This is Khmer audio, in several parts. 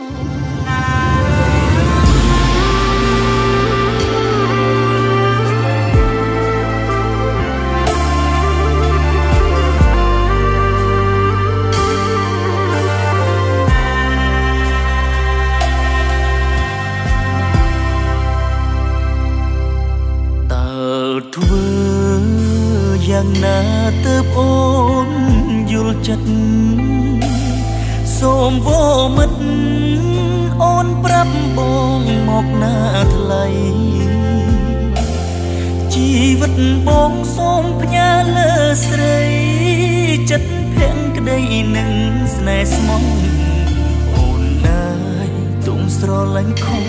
យ៉ាងណាទើបអូនយល់ចិត្តសូមវមិត្តអូនប្រាប់បងមកណាថ្លៃជីវិតបងសូមផ្ញើលើស្រីចិត្តភក្តីនឹងស្នេហ៍ស្មោះអូនណាយទុំស្រឡាញ់ខំ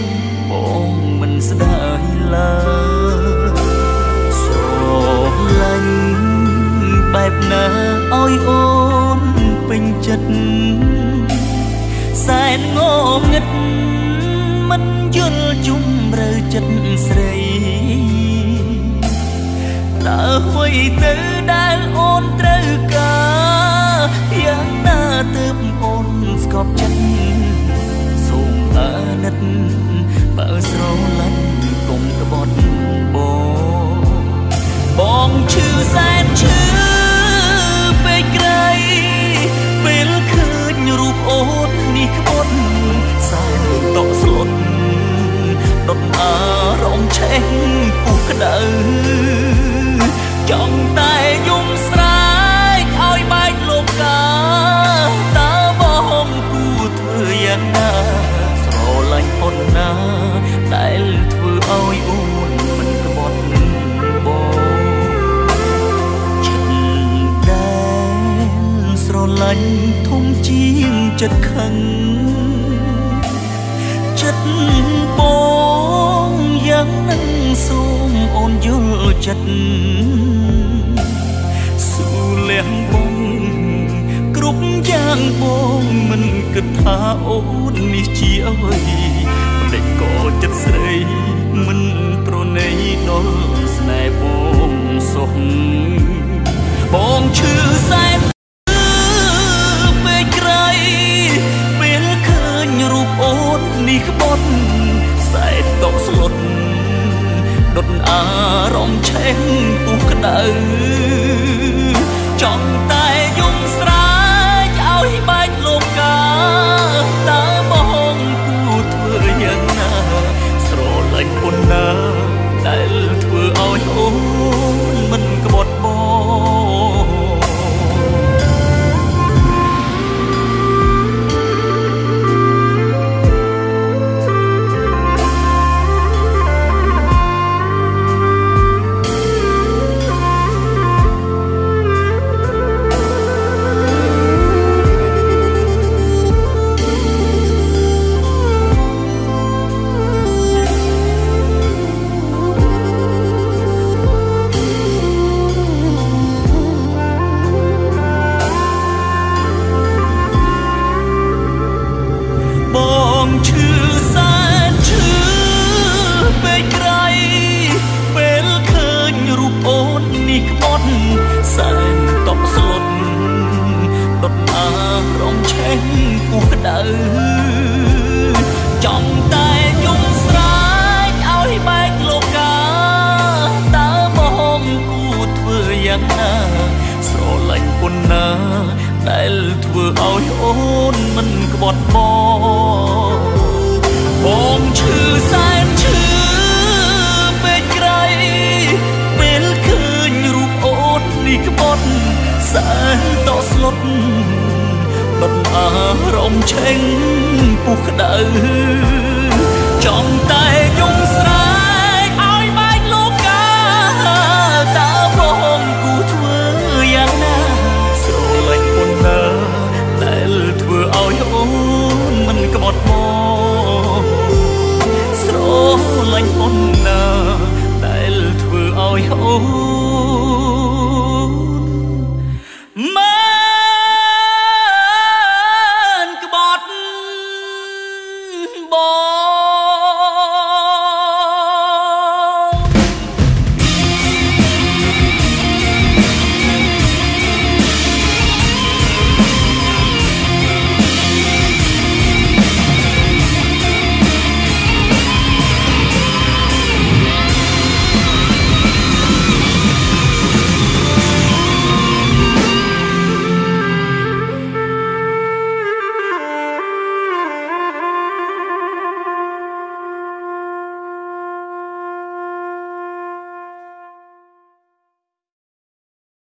បងមិនស្ដាយឡើយស្រឡាញ់បែបណាឲ្យអូនពេញចិត្តសែនងងឹតមិនយល់ជុំរើចិត្តស្រីតើអ្វីទៅដែលអូនត្រូវការយ៉ាងណាទើបអូនស្កប់ចិត្តសូមអាណិតបើស្រឡាញ់កុំក្បត់បងឈឺសែនឈឺពេកក្រៃពេលឃើញរូបអូននេះក្បត់សែនតក់ស្លុតដុតអារម្មណ៍ឆេះពុះក្តៅចង់តែយំស្រែកឲ្យបែកលោកកាតើបងគួរធ្វើយ៉ាងណាស្រឡាញ់អូនណាដែលធ្វើឲ្យអូនមិនក្បត់ស្រឡាញ់ធំជាងចិត្តខឹងចិត្តបងយ៉ាងនឹងសូមអូនយល់ចិត្តស៊ូលះបងគ្រប់យ៉ាងបងមិនគិតថាអូននេះជាអ្វីម្ដេចក៏ចិត្តស្រីមិនប្រណីដល់ស្នេហ៍បងសុខបងឈឺសែនអូននេះក្បត់សែនតក់ស្លុតដុតអារម្មណ៍ឆេះពុះក្តៅចង់តែយំស្រែកឲ្យបែកលោកកាតើបងគួរធ្វើយ៉ាងណាស្រឡាញ់អូនណាដែលធ្វើឲ្យអូនមិនក្បត់បងឈឺសែនឈឺពេកក្រៃពេលឃើញរូបអូននេះក្បត់សែនតក់ស្លុតដុតអារម្មណ៍ឆេះពុះក្តៅចង់តែយំស្រែកឲ្យបែកលោកកាតើបងគួរធ្វើយ៉ាងណាស្រឡាញ់អូនណាដែលធ្វើឲ្យអូនមិនក្បត់បងឈឺសែនឈឺពេកក្រៃពេលឃើញរូបអូននេះក្បត់សែនតក់ស្លុតដុតអារម្មណ៍ឆេះពុះក្តៅចង់តែយំស្រែកឲ្យបែកលោកកាតើបងគួរធ្វើយ៉ាងណាស្រឡាញ់អូនណាដែលធ្វើឲ្យអូនមិនក្បត់បងស្រឡាញ់អូនណាដែលធ្វើឲ្យអូនមិនក្បត់បង